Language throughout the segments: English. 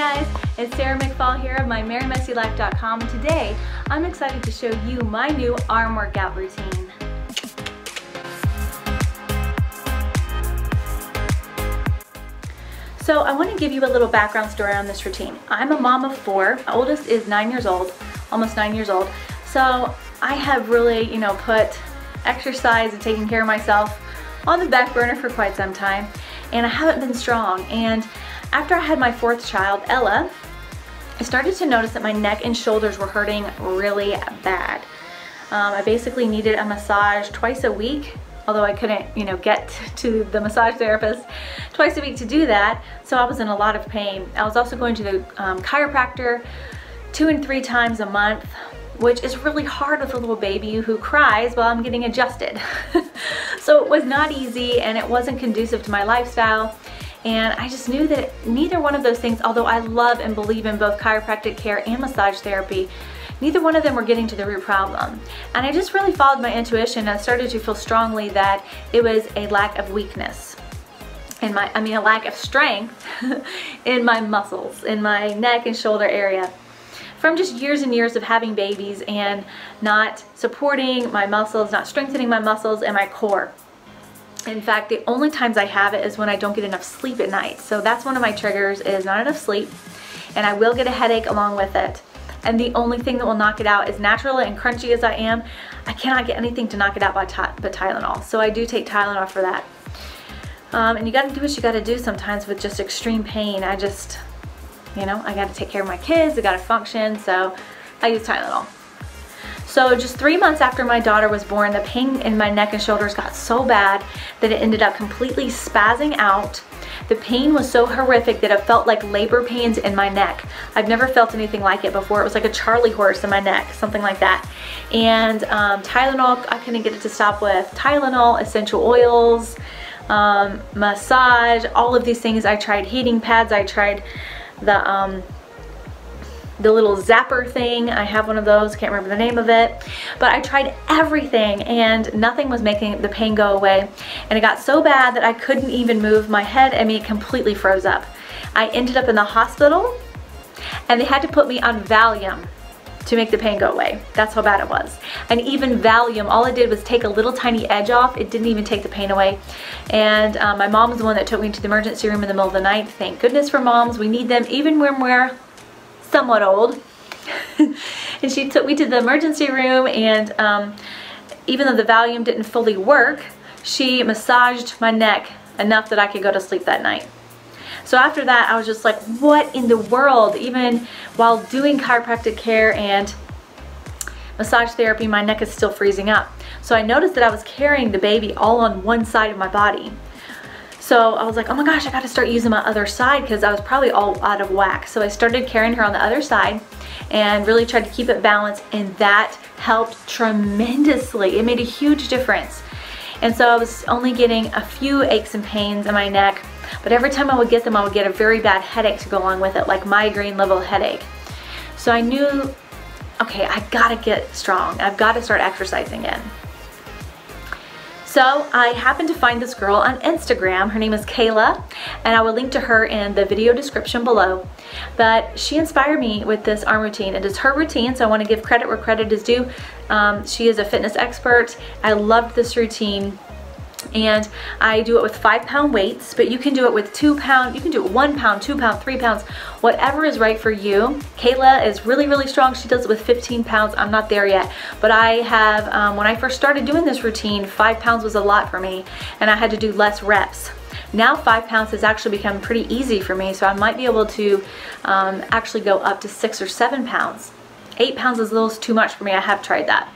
guys, it's Sarah McFall here of mymerrymessylife.com, and today I'm excited to show you my new arm workout routine. So I want to give you a little background story on this routine. I'm a mom of 4. My oldest is 9 years old, almost 9 years old. So I have really, put exercise and taking care of myself on the back burner for quite some time, and I haven't been strong. And after I had my 4th child, Ella, I started to notice that my neck and shoulders were hurting really bad. I basically needed a massage twice a week, although I couldn't, get to the massage therapist twice a week to do that, so I was in a lot of pain. I was also going to the chiropractor 2 and 3 times a month, which is really hard with a little baby who cries while I'm getting adjusted. So it was not easy, and it wasn't conducive to my lifestyle. And I just knew that neither one of those things, although I love and believe in both chiropractic care and massage therapy, neither one of them were getting to the root problem. And I just really followed my intuition, and I started to feel strongly that it was a lack of weakness in a lack of strength in my muscles, in my neck and shoulder area, from just years and years of having babies and not supporting my muscles, not strengthening my muscles and my core. In fact, the only times I have it is when I don't get enough sleep at night. So that's one of my triggers, is not enough sleep, and I will get a headache along with it. And the only thing that will knock it out, as natural and crunchy as I am, I cannot get anything to knock it out but Tylenol. So I do take Tylenol for that. And you gotta do what you gotta do sometimes with just extreme pain. I just, I gotta take care of my kids, I gotta function, so I use Tylenol. So just 3 months after my daughter was born, the pain in my neck and shoulders got so bad that it ended up completely spazzing out. The pain was so horrific that it felt like labor pains in my neck. I've never felt anything like it before. It was like a Charlie horse in my neck, something like that. And Tylenol, I couldn't get it to stop with. Tylenol, essential oils, massage, all of these things. I tried heating pads, I tried the little zapper thing. I have one of those, can't remember the name of it, but I tried everything and nothing was making the pain go away. And it got so bad that I couldn't even move my head. It completely froze up. I ended up in the hospital, and they had to put me on Valium to make the pain go away. That's how bad it was. And even Valium, all it did was take a little tiny edge off. It didn't even take the pain away. And my mom was the one that took me to the emergency room in the middle of the night. Thank goodness for moms. We need them even when we're somewhat old. And she took me to the emergency room, and even though the Valium didn't fully work, she massaged my neck enough that I could go to sleep that night. So after that, I was just like, what in the world? Even while doing chiropractic care and massage therapy, my neck is still freezing up. So I noticed that I was carrying the baby all on one side of my body. So I was like, oh my gosh, I gotta start using my other side, because I was probably all out of whack. So I started carrying her on the other side and really tried to keep it balanced, and that helped tremendously. It made a huge difference. And so I was only getting a few aches and pains in my neck, but every time I would get them, I would get a very bad headache to go along with it, like migraine level headache. So I knew, okay, I gotta get strong. I've gotta start exercising again. So I happened to find this girl on Instagram. Her name is Kayla, and I will link to her in the video description below. But she inspired me with this arm routine. It is her routine, so I want to give credit where credit is due. She is a fitness expert. I loved this routine. And I do it with 5-pound weights, but you can do it with 2 pound, you can do it 1 pound, 2 pound, 3 pounds, whatever is right for you. Kayla is really, really strong. She does it with 15 pounds. I'm not there yet, but I have, when I first started doing this routine, 5 pounds was a lot for me, and I had to do less reps. Now 5 pounds has actually become pretty easy for me, so I might be able to actually go up to 6 or 7 pounds. 8 pounds is a little too much for me. I have tried that.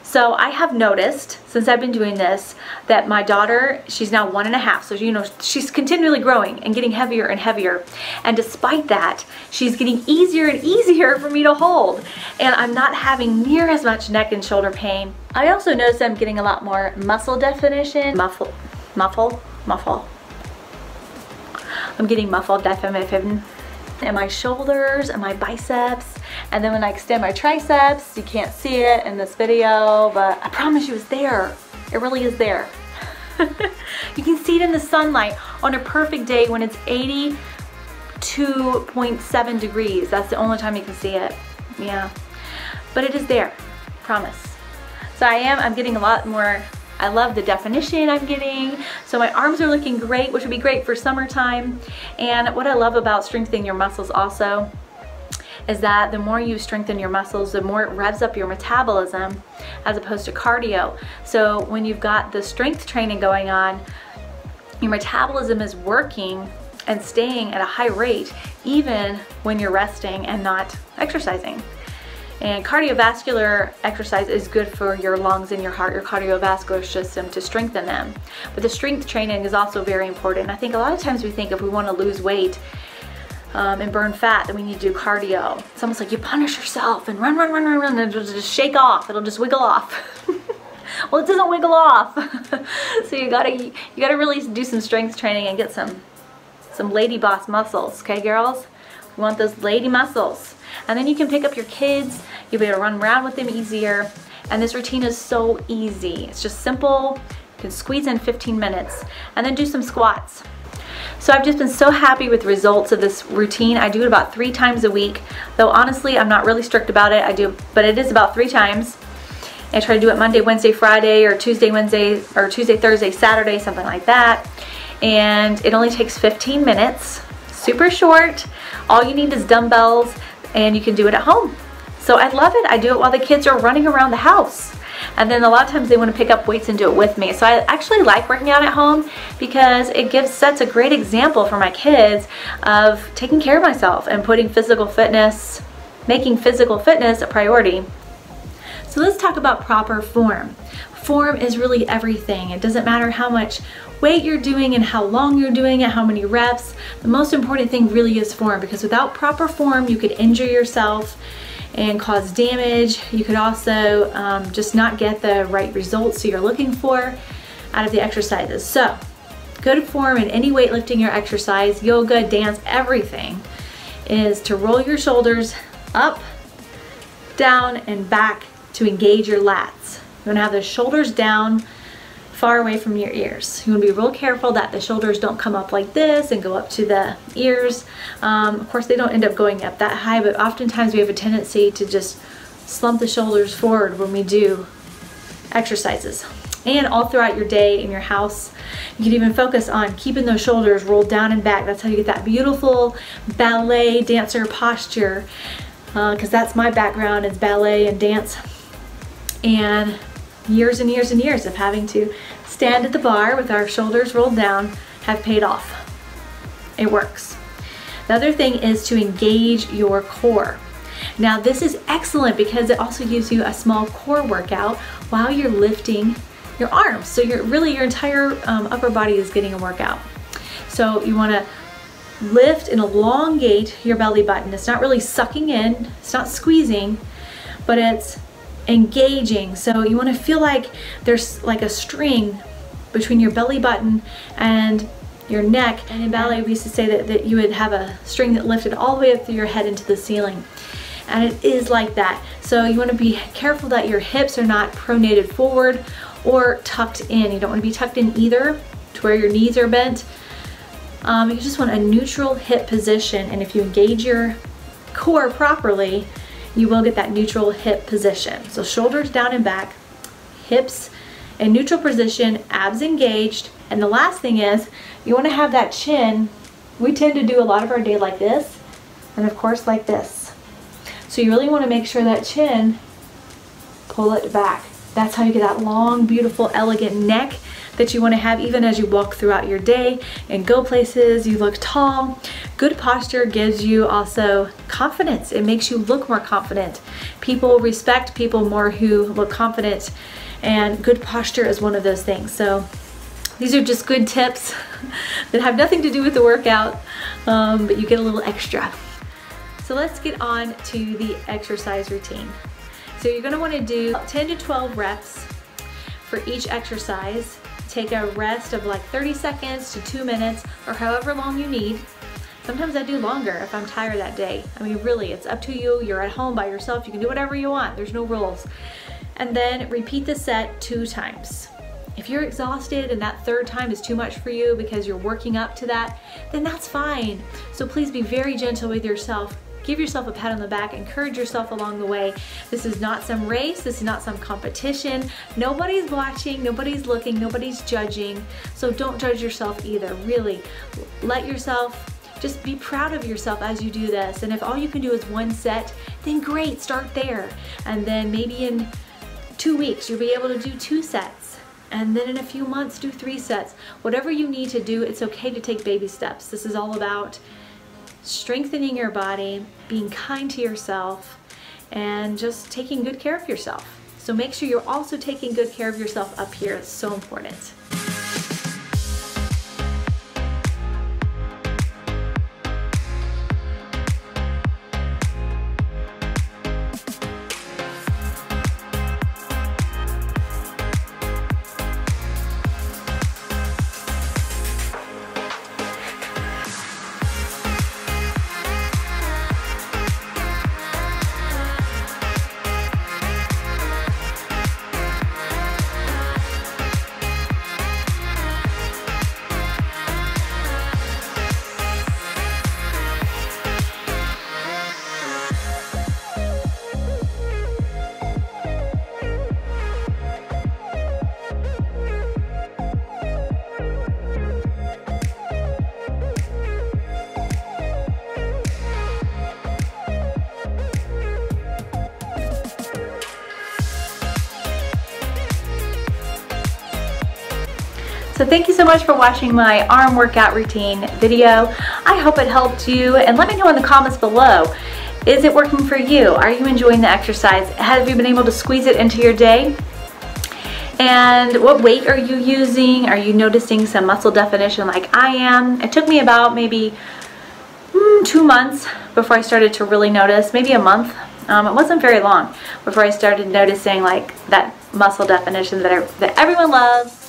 So I have noticed, since I've been doing this, that my daughter, she's now 1.5, so she's continually growing and getting heavier and heavier. And despite that, she's getting easier and easier for me to hold. And I'm not having near as much neck and shoulder pain. I also noticed I'm getting a lot more muscle definition. I'm getting muscle definition in my shoulders and my biceps. And then when I extend my triceps, you can't see it in this video, but I promise you it's there. It really is there. You can see it in the sunlight on a perfect day when it's 82 2.7 degrees. That's the only time you can see it. Yeah, but it is there, promise. So I'm getting a lot more. I love the definition I'm getting. So my arms are looking great, which would be great for summertime. And what I love about strengthening your muscles also is that the more you strengthen your muscles, the more it revs up your metabolism as opposed to cardio. So when you've got the strength training going on, your metabolism is working and staying at a high rate even when you're resting and not exercising. And cardiovascular exercise is good for your lungs and your heart, your cardiovascular system, to strengthen them. But the strength training is also very important. I think a lot of times we think if we want to lose weight and burn fat, then we need to do cardio. It's almost like you punish yourself and run, and it'll just shake off. It'll just wiggle off. Well, it doesn't wiggle off. So you gotta really do some strength training and get some lady boss muscles, okay, girls? We want those lady muscles. And then you can pick up your kids, you'll be able to run around with them easier. And this routine is so easy. It's just simple. You can squeeze in 15 minutes and then do some squats. So I've just been so happy with the results of this routine. I do it about 3 times a week, though honestly, I'm not really strict about it. But it is about 3 times. I try to do it Monday, Wednesday, Friday, or Tuesday, Wednesday, or Tuesday, Thursday, Saturday, something like that. And it only takes 15 minutes, super short. All you need is dumbbells, and you can do it at home. So I love it. I do it while the kids are running around the house. And then a lot of times they want to pick up weights and do it with me. So I actually like working out at home because it sets a great example for my kids of taking care of myself and putting making physical fitness a priority. So let's talk about proper form. Form is really everything. It doesn't matter how much weight you're doing and how long you're doing it, how many reps. The most important thing really is form, because without proper form, you could injure yourself and cause damage. You could also just not get the right results you're looking for out of the exercises. So good form in any weightlifting or exercise, yoga, dance, everything, is to roll your shoulders up, down, and back to engage your lats. You want to have the shoulders down, far away from your ears. You want to be real careful that the shoulders don't come up like this and go up to the ears. Of course, they don't end up going up that high, but oftentimes we have a tendency to just slump the shoulders forward when we do exercises. And all throughout your day in your house, you can even focus on keeping those shoulders rolled down and back. That's how you get that beautiful ballet dancer posture, because that's my background, is ballet and dance. And years and years and years of having to stand at the bar with our shoulders rolled down have paid off. It works. The other thing is to engage your core. Now this is excellent because it also gives you a small core workout while you're lifting your arms. So your entire upper body is getting a workout. So you want to lift and elongate your belly button. It's not really sucking in, it's not squeezing, but it's engaging. So you want to feel like there's like a string between your belly button and your neck. And in ballet we used to say that you would have a string that lifted all the way up through your head into the ceiling, and it is like that. So you want to be careful that your hips are not pronated forward or tucked in. You don't want to be tucked in either to where your knees are bent. You just want a neutral hip position, and if you engage your core properly, you will get that neutral hip position. So shoulders down and back, hips in neutral position, abs engaged. And the last thing is you want to have that chin. We tend to do a lot of our day like this, and of course like this. So you really want to make sure that chin, pull it back. That's how you get that long, beautiful, elegant neck that you want to have even as you walk throughout your day and go places. You look tall. Good posture gives you also confidence. It makes you look more confident. People respect people more who look confident, and good posture is one of those things. So these are just good tips that have nothing to do with the workout, but you get a little extra. So let's get on to the exercise routine. So you're going to want to do 10 to 12 reps for each exercise. Take a rest of like 30 seconds to 2 minutes, or however long you need. Sometimes I do longer if I'm tired that day. I mean, really, it's up to you. You're at home by yourself. You can do whatever you want. There's no rules. And then repeat the set 2 times. If you're exhausted and that third time is too much for you because you're working up to that, then that's fine. So please be very gentle with yourself. Give yourself a pat on the back, encourage yourself along the way. This is not some race, this is not some competition. Nobody's watching, nobody's looking, nobody's judging. So don't judge yourself either, really. Let yourself just be proud of yourself as you do this. And if all you can do is one set, then great, start there. And then maybe in 2 weeks, you'll be able to do 2 sets. And then in a few months, do 3 sets. Whatever you need to do, it's okay to take baby steps. This is all about strengthening your body, being kind to yourself, and just taking good care of yourself. So make sure you're also taking good care of yourself up here. It's so important. So thank you so much for watching my arm workout routine video. I hope it helped you, and let me know in the comments below. Is it working for you? Are you enjoying the exercise? Have you been able to squeeze it into your day? And what weight are you using? Are you noticing some muscle definition like I am? It took me about maybe 2 months before I started to really notice, maybe a month. It wasn't very long before I started noticing like that muscle definition that everyone loves.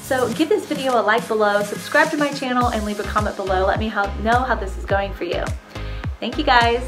So give this video a like below, subscribe to my channel, and leave a comment below. Let me know how this is going for you. Thank you guys.